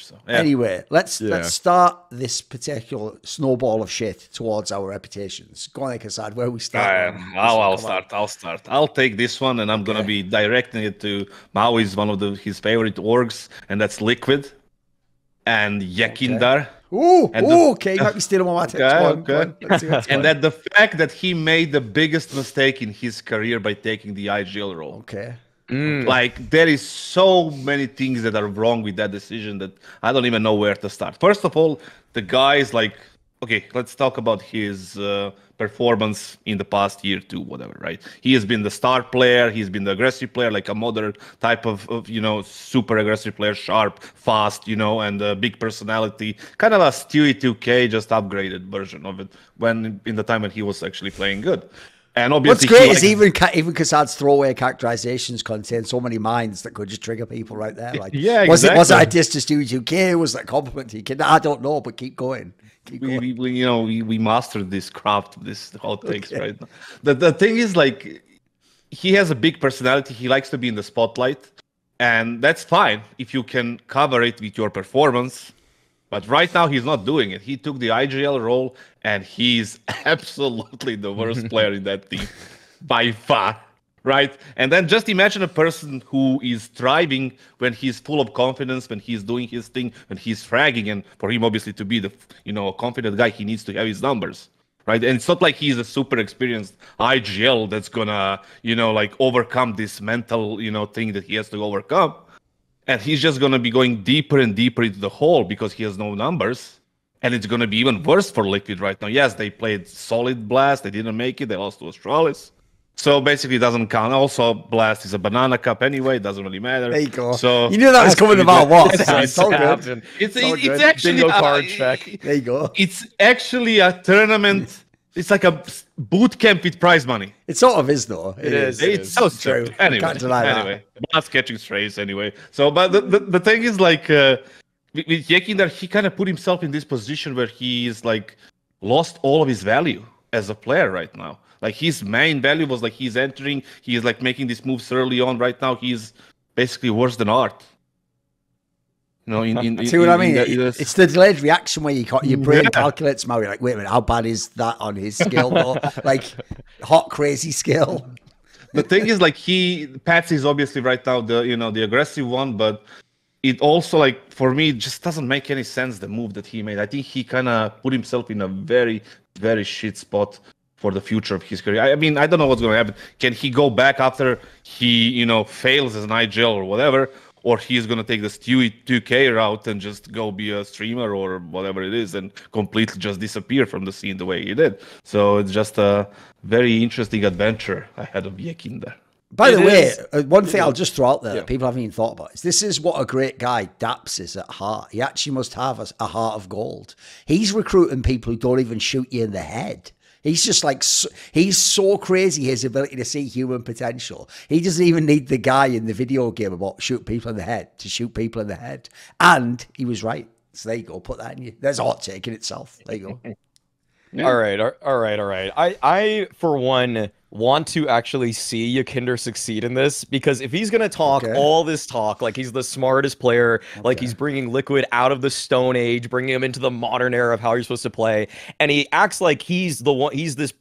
So anyway, let's start this particular snowball of shit towards our reputations. Go on, Kasad, where we start. I'll start. I'll take this one, and I'm gonna be directing it to Mao is one of his favorite orgs, and that's Liquid and YEKINDAR. Okay, you might be stealing my tip. And that the fact that he made the biggest mistake in his career by taking the IGL role. Okay. Like, there is so many things that are wrong with that decision that I don't even know where to start. First of all, the guy is like, okay, let's talk about his performance in the past year too, whatever, right? He has been the star player, he's been the aggressive player, like a modern type of super aggressive player, sharp, fast, and a big personality, kind of a Stewie 2K, just upgraded version of it in the time when he was actually playing good. And obviously, what's great is even Kassad's throwaway characterizations contain so many minds that could just trigger people right there. Like, was it a diss to Stewie 2K? Was that a compliment to YEKINDAR? I don't know, but keep going. We mastered this craft, this whole things right now. The thing is, like, he has a big personality. He likes to be in the spotlight, and that's fine if you can cover it with your performance. But right now, he's not doing it. He took the IGL role, and he's absolutely the worst player in that team by far, right? And then just imagine a person who is thriving when he's full of confidence, when he's doing his thing, when he's fragging. And for him, obviously, to be a confident guy, he needs to have his numbers, right? And it's not like he's a super experienced IGL that's gonna, like overcome this mental, thing that he has to overcome. And he's just going to be going deeper and deeper into the hole because he has no numbers. And it's going to be even worse for Liquid right now. Yes, they played solid Blast. They didn't make it. They lost to Astralis. So basically, it doesn't count. Also, Blast is a banana cup anyway. It doesn't really matter. There you go. So you knew that was coming about what? It's actually bingo card check. There you go. It's actually a tournament. It's like a boot camp with prize money. It sort of is, though. It is. It's so true. Anyway, Blast catching strays anyway. So, but the thing is, like, with YEKINDAR, he kind of put himself in this position where he's like lost all of his value as a player right now. Like, his main value was like he's entering, he's like making these moves early on. Right now, he's basically worse than Art. See what I mean? It's the delayed reaction where your brain calculates, Mario. Like, wait a minute, how bad is that on his scale, though? Like, hot, crazy scale. The thing is, like, Patsy is obviously right now the aggressive one, but it also, like, for me, it just doesn't make any sense, the move that he made. I think he kind of put himself in a very, very shit spot for the future of his career. I mean, I don't know what's going to happen. Can he go back after he, fails as an IGL or whatever? Or he's going to take the Stewie 2K route and just go be a streamer or whatever it is and completely just disappear from the scene the way he did. So it's just a very interesting adventure ahead of YEKINDAR. By the way, one thing I'll just throw out there that people haven't even thought about is this is what a great guy Daps is at heart. He actually must have a heart of gold. He's recruiting people who don't even shoot you in the head. He's just like, he's so crazy, his ability to see human potential. He doesn't even need the guy in the video game about shoot people in the head to shoot people in the head. And he was right. So there you go. Put that in you. There's a hot take in itself. There you go. Yeah. All right. I for one want to actually see YEKINDAR succeed in this, because if he's gonna talk all this talk like he's the smartest player, like he's bringing Liquid out of the Stone Age, bringing him into the modern era of how you're supposed to play, and he acts like he's the one, he's this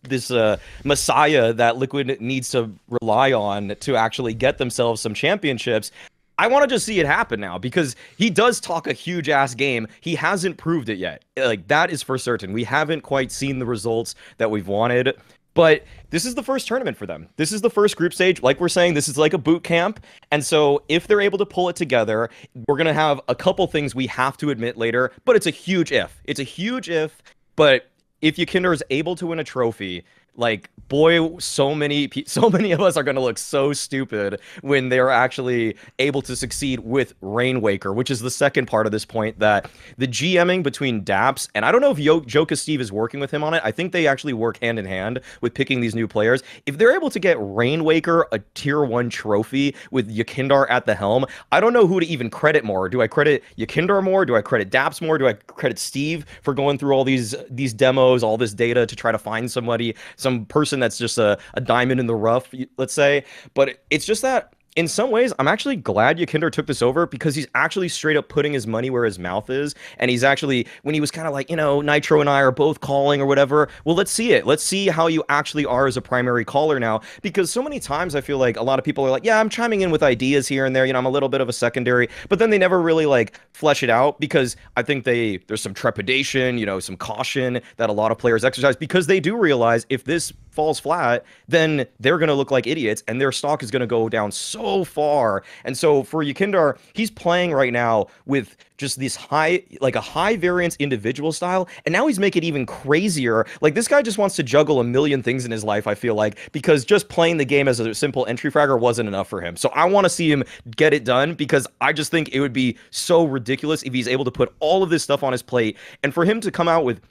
messiah that Liquid needs to rely on to actually get themselves some championships. I want to just see it happen now, because he does talk a huge ass game. He hasn't proved it yet. Like, that is for certain. We haven't quite seen the results that we've wanted, but this is the first tournament for them. This is the first group stage. Like we're saying, this is like a boot camp. And so if they're able to pull it together, we're going to have a couple things we have to admit later, but it's a huge if. It's a huge if, but if YEKINDAR is able to win a trophy, like, boy, so many of us are going to look so stupid when they're actually able to succeed with Rainwaker, which is the second part of this point, that the GMing between Daps, and I don't know if Joka Steve is working with him on it. I think they actually work hand in hand with picking these new players. If they're able to get Rainwaker a tier 1 trophy with YEKINDAR at the helm, I don't know who to even credit more. Do I credit YEKINDAR more? Do I credit Daps more? Do I credit Steve for going through all these demos, all this data to try to find somebody, some person that's just a diamond in the rough, let's say? But it's just that in some ways, I'm actually glad YEKINDAR took this over because he's actually straight up putting his money where his mouth is. And he's actually, when he was kind of like, you know, Nitro and I are both calling or whatever, well, let's see it. Let's see how you actually are as a primary caller now. Because so many times I feel like a lot of people are like, yeah, I'm chiming in with ideas here and there. You know, I'm a little bit of a secondary, but then they never really like flesh it out because I think there's some trepidation, you know, some caution that a lot of players exercise because they do realize if this falls flat, then they're going to look like idiots and their stock is going to go down so far. And so for YEKINDAR, he's playing right now with just this like a high variance individual style. And now he's making it even crazier. Like this guy just wants to juggle a million things in his life, I feel like, because just playing the game as a simple entry fragger wasn't enough for him. So I want to see him get it done because I just think it would be so ridiculous if he's able to put all of this stuff on his plate and for him to come out with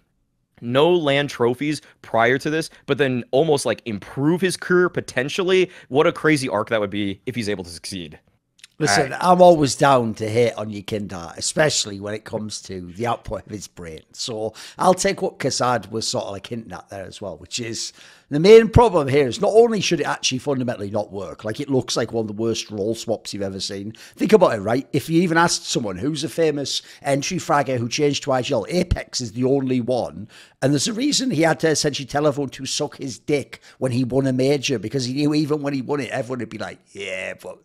no land trophies prior to this, but then almost like improve his career potentially. What a crazy arc that would be if he's able to succeed. Listen, I'm always down to hate on YEKINDAR, especially when it comes to the output of his brain. So I'll take what Kassad was sort of like hinting at there as well, which is the main problem here is not only should it actually fundamentally not work, like it looks like one of the worst role swaps you've ever seen. Think about it, right? If you even asked someone who's a famous entry fragger who changed to IGL, Apex is the only one. And there's a reason he had to essentially tell everyone to suck his dick when he won a major, because he knew even when he won it, everyone would be like, yeah, but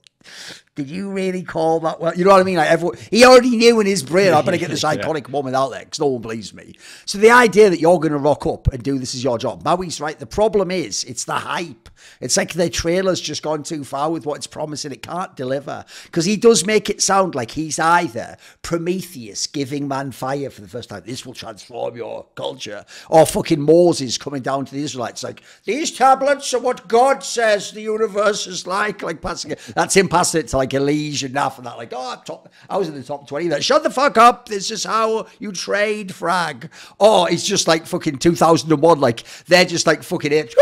did you really call that well? You know what I mean? Like everyone, he already knew in his brain, I better get this iconic moment out there because no one believes me. So the idea that you're going to rock up and do this is your job. Maui's right. The problem is it's the hype. It's like the trailer's just gone too far with what it's promising. It can't deliver because he does make it sound like he's either Prometheus giving man fire for the first time. This will transform your culture. Or fucking Moses coming down to the Israelites like, these tablets are what God says the universe is like passing it. That's him passing it to like Elige and Naf and that, like, oh, I was in the top 20 there. Shut the fuck up. This is how you trade, frag. Or it's just like fucking 2001, like they're just like fucking it.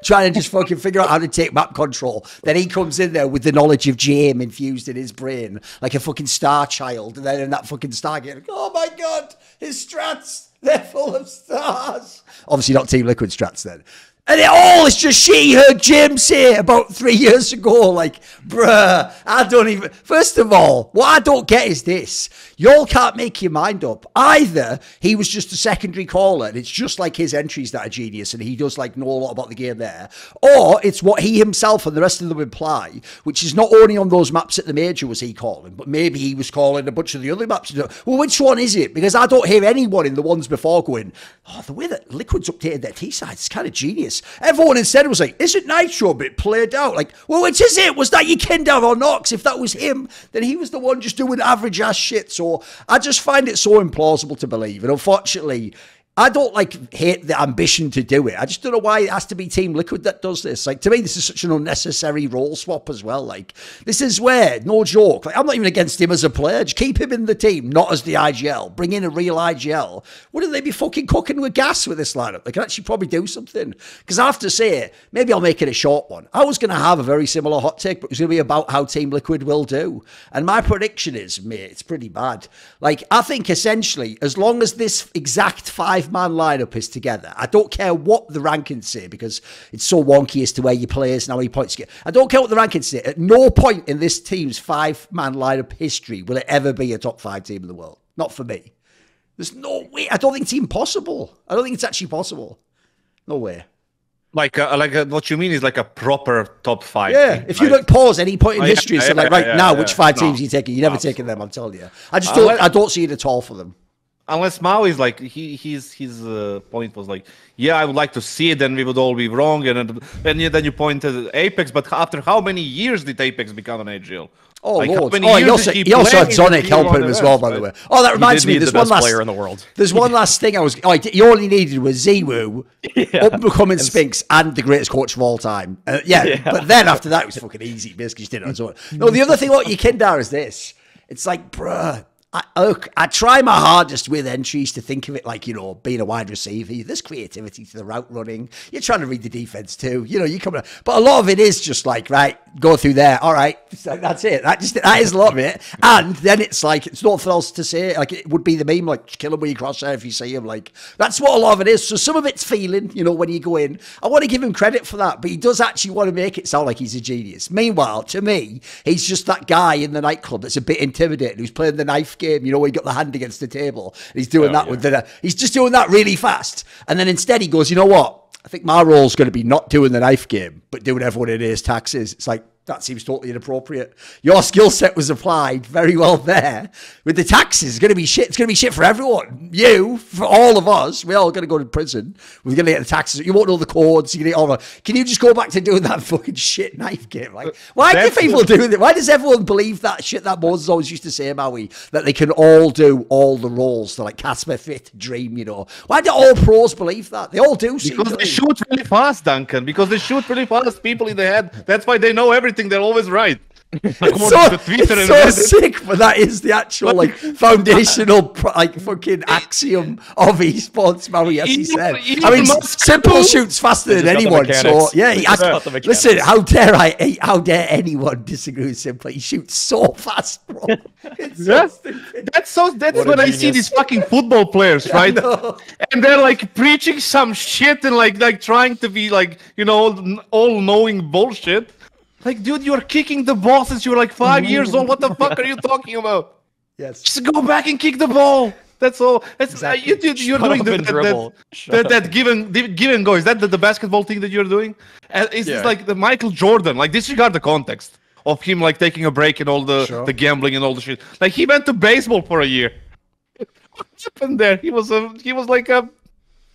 Trying to just fucking figure out how to take map control. Then he comes in there with the knowledge of Jame infused in his brain, like a fucking star child. And then in that fucking Stargate, like, oh my God, his strats, they're full of stars. Obviously not Team Liquid strats then. And it all is just she heard Jim say about 3 years ago. Like, bruh, I don't even... First of all, what I don't get is this. Y'all can't make your mind up. Either he was just a secondary caller and it's just like his entries that are genius and he does like know a lot about the game there. Or it's what he himself and the rest of them imply, which is not only on those maps at the major was he calling, but maybe he was calling a bunch of the other maps. Well, which one is it? Because I don't hear anyone in the ones before going, oh, the way that Liquid's updated their T-side is kind of genius. Everyone instead was like, is it Nitro? But it played out. Like, well, which is it? Was that YEKINDAR or Nox? If that was him, then he was the one just doing average ass shit. So I just find it so implausible to believe. And unfortunately, I don't like hate the ambition to do it. I just don't know why it has to be Team Liquid that does this. Like, to me, this is such an unnecessary role swap as well. Like, this is where, no joke, like, I'm not even against him as a player. Just keep him in the team, not as the IGL. Bring in a real IGL. Wouldn't they be fucking cooking with gas with this lineup? They could actually probably do something. Because I have to say, maybe I'll make it a short one. I was going to have a very similar hot take, but it was going to be about how Team Liquid will do. And my prediction is, mate, it's pretty bad. Like, I think essentially, as long as this exact 5-man lineup is together, I don't care what the rankings say because it's so wonky as to where you players and how many points you get. I don't care what the rankings say. At no point in this team's 5-man lineup history will it ever be a top 5 team in the world. Not for me. There's no way. I don't think it's even possible. I don't think it's actually possible. No way. Like what you mean is like a proper top 5. Yeah, if you like pause any point in history, so like now, which 5 teams are you taking? You're never taking them. I'm telling you. I just don't. I don't see it at all for them. Unless Mao is like his point was like, yeah, I would like to see it, then we would all be wrong, and then you pointed at Apex, but after how many years did Apex become an AGL? Oh, like, Lord. Oh, he also had Sonic helping him as well, by the way. Oh, that reminds me, there's one last player in the world. There's one last thing you only needed was Ziwu, up-and-coming Spinks, and the greatest coach of all time. But then after that, it was fucking easy. Basically, just did it on his own. No, the other thing about YEKINDAR is this. It's like, bruh, Look, I try my hardest with entries to think of it like, you know, being a wide receiver. There's creativity to the route running. You're trying to read the defense too. You know, you come, but a lot of it is just like, right, go through there. All right, that's it. That is a lot of it. And then it's like, it's nothing else to say. Like, it would be the meme, like, kill him when you cross there if you see him. Like, that's what a lot of it is. So some of it's feeling, you know, when you go in. I want to give him credit for that, but he does actually want to make it sound like he's a genius. Meanwhile, to me, he's just that guy in the nightclub that's a bit intimidating, who's playing the knife game, you know, where he got the hand against the table. And he's doing with he's just doing that really fast. And then instead he goes, you know what? I think my role's going to be not doing the knife game, but doing everyone in his taxes. It's like, that seems totally inappropriate. Your skill set was applied very well there. With the taxes, it's going to be shit. It's going to be shit for everyone. You, for all of us, we're all going to go to prison. We're going to get the taxes. You won't know the codes. You're going to get all the... Can you just go back to doing that fucking shit knife game? Like, why do people do that? Why does everyone believe that shit that Moses always used to say, Maui, that they can all do all the roles? They're like Casper Fit Dream, you know. Why do all pros believe that? They all do. Because they shoot really fast, Duncan. Because they shoot really fast, people in the head. That's why they know everything. They're always right. It's so sick, but that is the actual like foundational like fucking axiom of esports, Maui, as he said. I mean, Simple shoots faster than anyone. So yeah, listen, how dare anyone disagree with Simple? He shoots so fast, bro. That's when I see these fucking football players, right? And they're like preaching some shit and like trying to be like, you know, all-knowing bullshit. Like, dude, you're kicking the ball since you were like 5 years old. What the fuck are you talking about? Yes. Just go back and kick the ball. That's all. That's exactly. You're doing that give and go. Is that the basketball thing that you're doing? It's like the Michael Jordan. Like, disregard the context of him like taking a break and all the gambling and all the shit. Like, he went to baseball for a year. What happened there? He was like a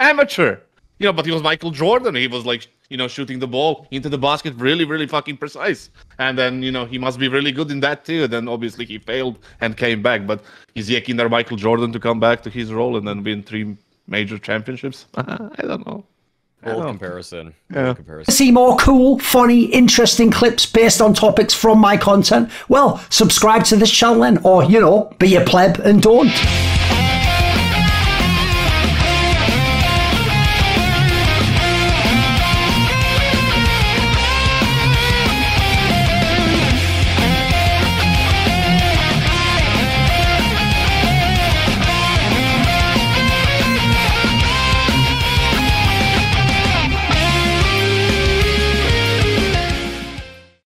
amateur. You know, but he was Michael Jordan. He was like, you know, shooting the ball into the basket really, really fucking precise. And then, you know, he must be really good in that too. Then obviously he failed and came back. But is YEKINDAR Michael Jordan to come back to his role and then win 3 major championships? I don't know. Bold comparison. Yeah. See more cool, funny, interesting clips based on topics from my content? Well, subscribe to this channel then, or, you know, be a pleb and don't.